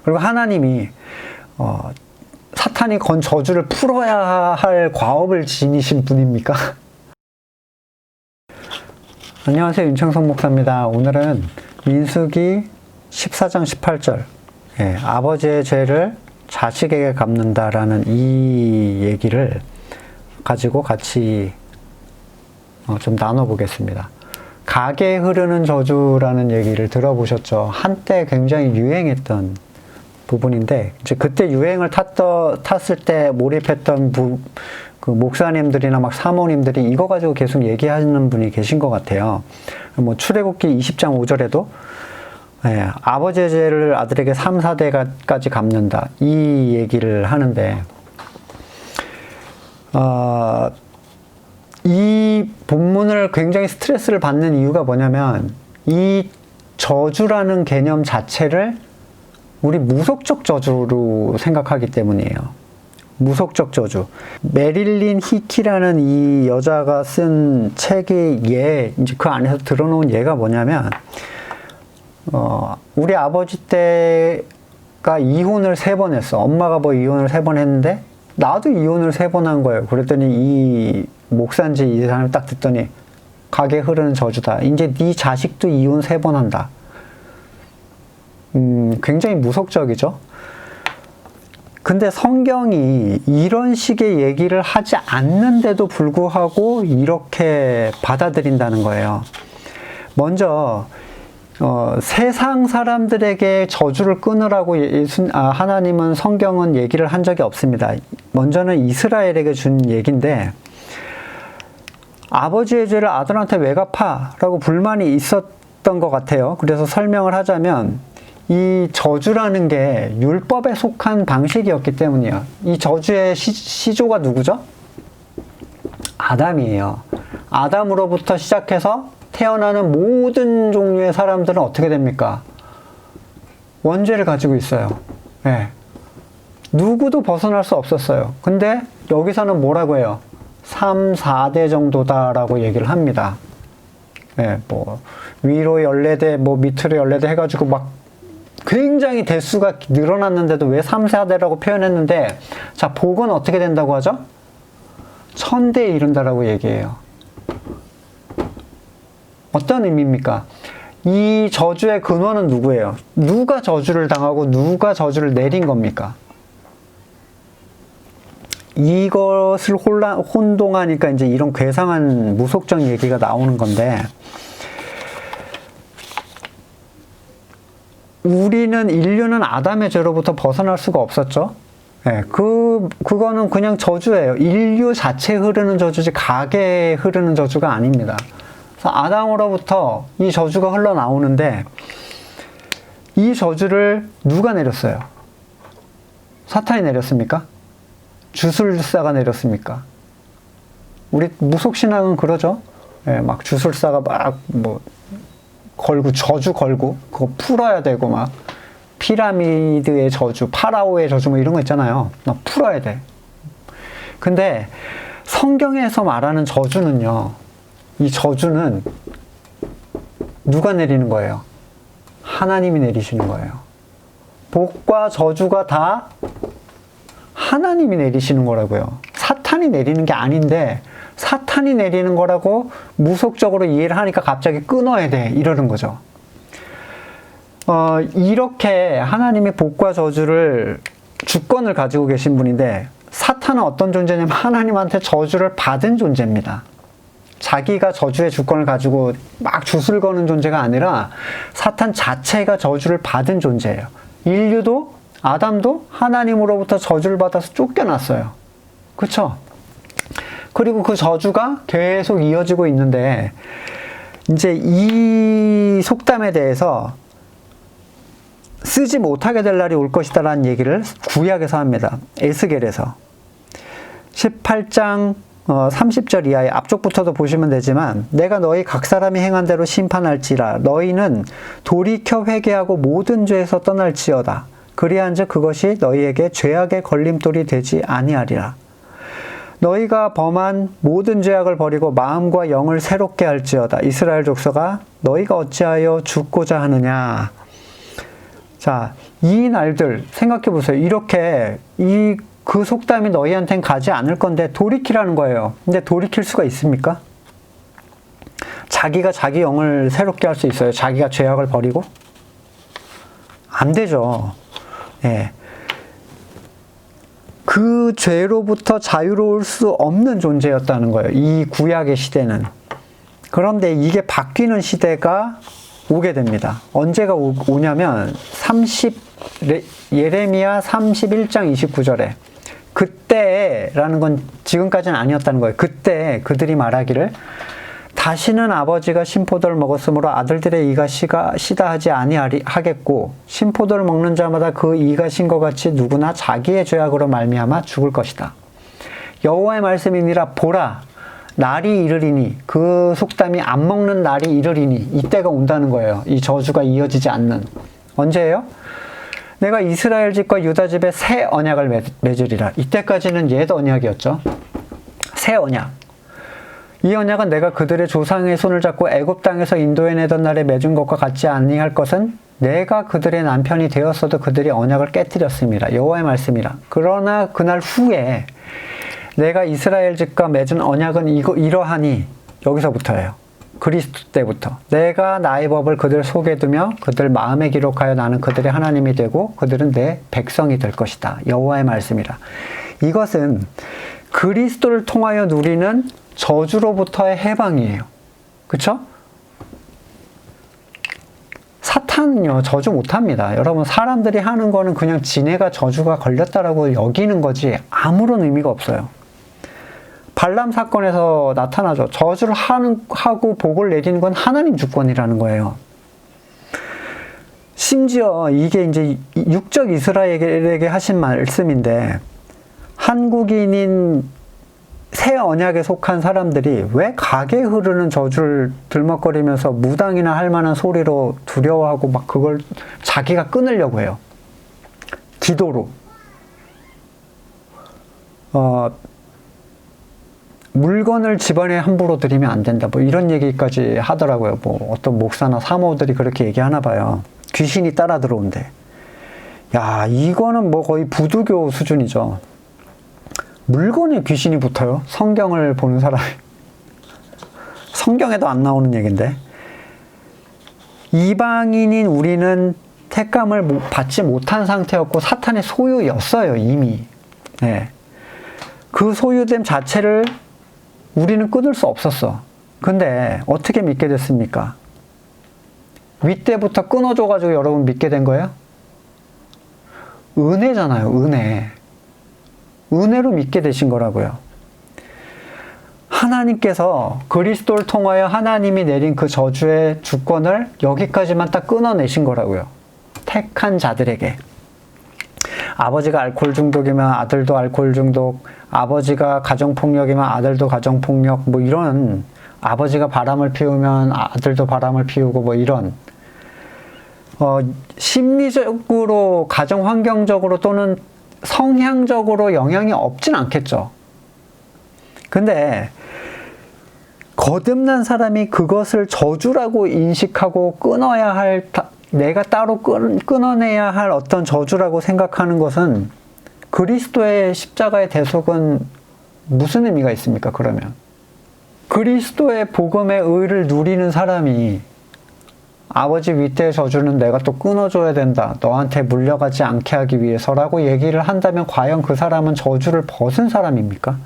그리고 하나님이 사탄이 건 저주를 풀어야 할 과업을 지니신 분입니까? 안녕하세요, 윤창성 목사입니다. 오늘은 민수기 14장 18절 아버지의 죄를 자식에게 갚는다라는 이 얘기를 가지고 같이 좀 나눠보겠습니다. 가게에 흐르는 저주라는 얘기를 들어보셨죠? 한때 굉장히 유행했던 부분인데, 이제 그때 유행을 탔을 때 몰입했던 그 목사님들이나 막 사모님들이 이거 가지고 계속 얘기하는 분이 계신 것 같아요. 뭐 출애굽기 20장 5절에도 아버지의 죄를 아들에게 3, 4대까지 갚는다, 이 얘기를 하는데, 이 본문을 굉장히 스트레스를 받는 이유가 뭐냐면, 이 저주라는 개념 자체를 우리 무속적 저주로 생각하기 때문이에요. 무속적 저주. 메릴린 히키라는 이 여자가 쓴 책의 이제 그 안에서 드러놓은 예가 뭐냐면, 우리 아버지 때가 이혼을 3번 했어. 엄마가 뭐 이혼을 3번 했는데, 나도 이혼을 3번 한 거예요. 그랬더니 이 목사인지 이 사람이 딱 듣더니, 가게 흐르는 저주다. 이제 네 자식도 이혼 3번 한다. 굉장히 무속적이죠. 근데 성경이 이런 식의 얘기를 하지 않는데도 불구하고 이렇게 받아들인다는 거예요. 먼저 세상 사람들에게 저주를 끊으라고 하나님은 성경은 얘기를 한 적이 없습니다. 먼저는 이스라엘에게 준 얘기인데, 아버지의 죄를 아들한테 왜 갚아? 라고 불만이 있었던 것 같아요. 그래서 설명을 하자면, 이 저주라는 게 율법에 속한 방식이었기 때문이에요. 이 저주의 시조가 누구죠? 아담이에요. 아담으로부터 시작해서 태어나는 모든 종류의 사람들은 어떻게 됩니까? 원죄를 가지고 있어요. 누구도 벗어날 수 없었어요. 근데 여기서는 뭐라고 해요? 3, 4대 정도다라고 얘기를 합니다. 뭐 위로 14대, 뭐 밑으로 14대 해가지고 막 굉장히 대수가 늘어났는데도 왜 3, 4대라고 표현했는데, 자, 복은 어떻게 된다고 하죠? 1000대에 이른다라고 얘기해요. 어떤 의미입니까? 이 저주의 근원은 누구예요? 누가 저주를 당하고 누가 저주를 내린 겁니까? 이것을 혼동하니까 이제 이런 괴상한 무속적 얘기가 나오는 건데, 인류는 아담의 죄로부터 벗어날 수가 없었죠. 그거는 그냥 저주예요. 인류 자체에 흐르는 저주지 가게에 흐르는 저주가 아닙니다. 그래서 아담으로부터 이 저주가 흘러나오는데, 이 저주를 누가 내렸어요? 사탄이 내렸습니까? 주술사가 내렸습니까? 우리 무속신앙은 그러죠. 막 주술사가 막 저주 걸고, 그거 풀어야 되고, 막, 피라미드의 저주, 파라오의 저주, 뭐 이런 거 있잖아요. 막 풀어야 돼. 근데, 성경에서 말하는 저주는요, 이 저주는 누가 내리는 거예요? 하나님이 내리시는 거예요. 복과 저주가 다 하나님이 내리시는 거라고요. 사탄이 내리는 게 아닌데, 사탄이 내리는 거라고 무속적으로 이해를 하니까 갑자기 끊어야 돼, 이러는 거죠. 이렇게 하나님이 복과 저주를 주권을 가지고 계신 분인데, 사탄은 어떤 존재냐면 하나님한테 저주를 받은 존재입니다. 자기가 저주의 주권을 가지고 막 주술 거는 존재가 아니라 사탄 자체가 저주를 받은 존재예요. 인류도, 아담도 하나님으로부터 저주를 받아서 쫓겨났어요. 그쵸? 그리고 그 저주가 계속 이어지고 있는데, 이제 이 속담에 대해서 쓰지 못하게 될 날이 올 것이다 라는 얘기를 구약에서 합니다. 에스겔에서 18장 30절 이하의 앞쪽부터도 보시면 되지만, 내가 너희 각 사람이 행한 대로 심판할지라. 너희는 돌이켜 회개하고 모든 죄에서 떠날지어다. 그리한즉 그것이 너희에게 죄악의 걸림돌이 되지 아니하리라. 너희가 범한 모든 죄악을 버리고 마음과 영을 새롭게 할지어다. 이스라엘 족속아, 너희가 어찌하여 죽고자 하느냐. 자, 이 날들 생각해 보세요. 이렇게 그 속담이 너희한텐 가지 않을 건데 돌이키라는 거예요. 근데 돌이킬 수가 있습니까? 자기가 자기 영을 새롭게 할 수 있어요. 자기가 죄악을 버리고? 안 되죠. 예. 그 죄로부터 자유로울 수 없는 존재였다는 거예요. 이 구약의 시대는. 그런데 이게 바뀌는 시대가 오게 됩니다. 언제가 오냐면 예레미야 31장 29절에 그때라는 건 지금까지는 아니었다는 거예요. 그때 그들이 말하기를 다시는 아버지가 신포도를 먹었으므로 아들들의 이가 시다 하지 아니하겠고 신포도를 먹는 자마다 그 이가 신 것 같이 누구나 자기의 죄악으로 말미암아 죽을 것이다. 여호와의 말씀이니라. 보라 날이 이르리니, 그 속담이 안 먹는 날이 이르리니, 이때가 온다는 거예요. 이 저주가 이어지지 않는. 언제예요? 내가 이스라엘 집과 유다 집에 새 언약을 맺으리라. 이때까지는 옛 언약이었죠. 새 언약. 이 언약은 내가 그들의 조상의 손을 잡고 애굽 땅에서 인도해내던 날에 맺은 것과 같지 아니할 것은 내가 그들의 남편이 되었어도 그들이 언약을 깨뜨렸습니다. 여호와의 말씀이라. 그러나 그날 후에 내가 이스라엘 집과 맺은 언약은 이러하니, 여기서부터예요. 그리스도 때부터. 내가 나의 법을 그들 속에 두며 그들 마음에 기록하여 나는 그들의 하나님이 되고 그들은 내 백성이 될 것이다. 여호와의 말씀이라. 이것은 그리스도를 통하여 누리는 저주로부터의 해방이에요. 그쵸? 사탄은요, 저주 못합니다. 여러분, 사람들이 하는 거는 그냥 지네가 저주가 걸렸다라고 여기는 거지 아무런 의미가 없어요. 발람 사건에서 나타나죠. 저주를 하고 복을 내리는 건 하나님 주권이라는 거예요. 심지어 이게 이제 육적 이스라엘에게 하신 말씀인데, 한국인인 새 언약에 속한 사람들이 왜 각에 흐르는 저주를 들먹거리면서 무당이나 할 만한 소리로 두려워하고 막 그걸 자기가 끊으려고 해요. 기도로. 물건을 집안에 함부로 들이면 안 된다. 뭐 이런 얘기까지 하더라고요. 뭐 어떤 목사나 사모들이 그렇게 얘기하나 봐요. 귀신이 따라 들어온대. 야, 이거는 뭐 거의 부두교 수준이죠. 물건에 귀신이 붙어요? 성경을 보는 사람이. 성경에도 안 나오는 얘기인데. 이방인인 우리는 택감을 받지 못한 상태였고 사탄의 소유였어요, 이미. 네. 그 소유됨 자체를 우리는 끊을 수 없었어. 근데 어떻게 믿게 됐습니까? 윗대부터 끊어줘가지고 여러분 믿게 된 거예요? 은혜잖아요, 은혜. 은혜로 믿게 되신 거라고요. 하나님께서 그리스도를 통하여 하나님이 내린 그 저주의 주권을 여기까지만 딱 끊어내신 거라고요. 택한 자들에게. 아버지가 알코올 중독이면 아들도 알코올 중독, 아버지가 가정폭력이면 아들도 가정폭력, 뭐 이런, 아버지가 바람을 피우면 아들도 바람을 피우고 뭐 이런, 심리적으로, 가정 환경적으로 또는 성향적으로 영향이 없진 않겠죠. 근데 거듭난 사람이 그것을 저주라고 인식하고 끊어야 할, 내가 따로 끊어내야 할 어떤 저주라고 생각하는 것은 그리스도의 십자가의 대속은 무슨 의미가 있습니까, 그러면? 그리스도의 복음의 의를 누리는 사람이 아버지 윗대의 저주는 내가 또 끊어줘야 된다, 너한테 물려가지 않게 하기 위해서라고 얘기를 한다면 과연 그 사람은 저주를 벗은 사람입니까?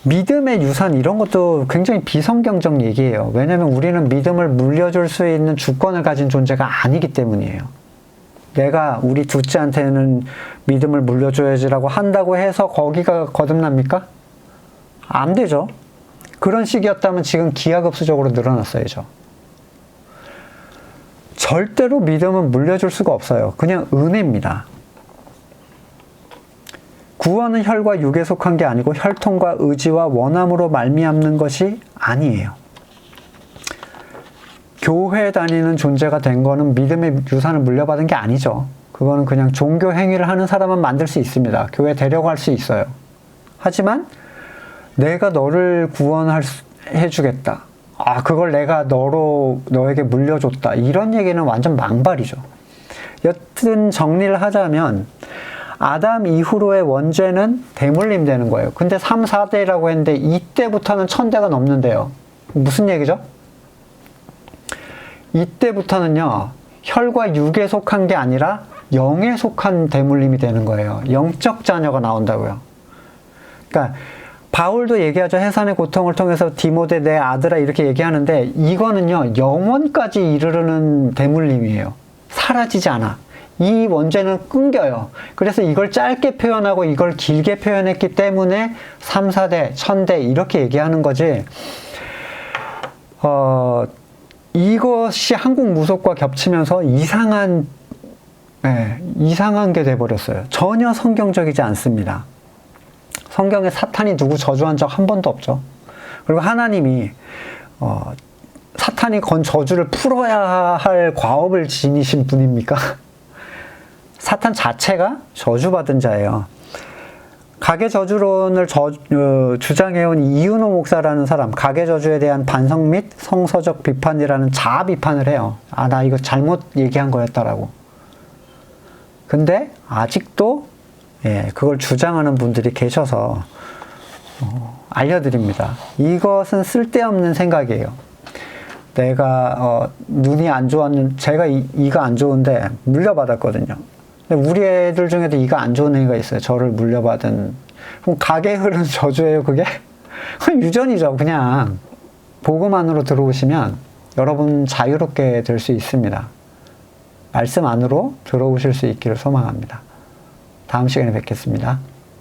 믿음의 유산, 이런 것도 굉장히 비성경적 얘기예요. 왜냐하면 우리는 믿음을 물려줄 수 있는 주권을 가진 존재가 아니기 때문이에요. 내가 우리 둘째한테는 믿음을 물려줘야지라고 한다고 해서 거기가 거듭납니까? 안 되죠. 그런 식이었다면 지금 기하급수적으로 늘어났어야죠. 절대로 믿음은 물려줄 수가 없어요. 그냥 은혜입니다. 구원은 혈과 육에 속한 게 아니고 혈통과 의지와 원함으로 말미암는 것이 아니에요. 교회 다니는 존재가 된 거는 믿음의 유산을 물려받은 게 아니죠. 그거는 그냥 종교 행위를 하는 사람은 만들 수 있습니다. 교회 데려갈 수 있어요. 하지만 내가 너를 구원해주겠다. 그걸 내가 너에게 물려줬다. 이런 얘기는 완전 망발이죠. 여튼 정리를 하자면 아담 이후로의 원죄는 대물림 되는 거예요. 근데 3, 4대라고 했는데 이때부터는 1000대가 넘는데요. 무슨 얘기죠? 이때부터는요, 혈과 육에 속한 게 아니라 영에 속한 대물림이 되는 거예요. 영적 자녀가 나온다고요. 그러니까 바울도 얘기하죠. 해산의 고통을 통해서 디모데 내 아들아 이렇게 얘기하는데 이거는요, 영원까지 이르르는 대물림이에요. 사라지지 않아. 이 원죄는 끊겨요. 그래서 이걸 짧게 표현하고 이걸 길게 표현했기 때문에 3, 4대, 1000대 이렇게 얘기하는 거지. 이것이 한국 무속과 겹치면서 이상한 게 돼버렸어요. 전혀 성경적이지 않습니다. 성경에 사탄이 누구 저주한 적 한 번도 없죠. 그리고 하나님이 사탄이 건 저주를 풀어야 할 과업을 지니신 분입니까? 사탄 자체가 저주받은 자예요. 가계 저주론을 주장해온 이윤호 목사라는 사람, 가계 저주에 대한 반성 및 성서적 비판이라는 자아 비판을 해요. 아, 나 이거 잘못 얘기한 거였다라고. 근데 아직도 그걸 주장하는 분들이 계셔서 알려드립니다. 이것은 쓸데없는 생각이에요. 내가 눈이 안 좋았는, 제가 이가 안 좋은데 물려받았거든요. 근데 우리 애들 중에도 이가 안 좋은 애가 있어요. 저를 물려받은. 그럼 가게 흐르는 저주예요, 그게? 유전이죠, 그냥. 복음 안으로 들어오시면 여러분 자유롭게 될 수 있습니다. 말씀 안으로 들어오실 수 있기를 소망합니다. 다음 시간에 뵙겠습니다.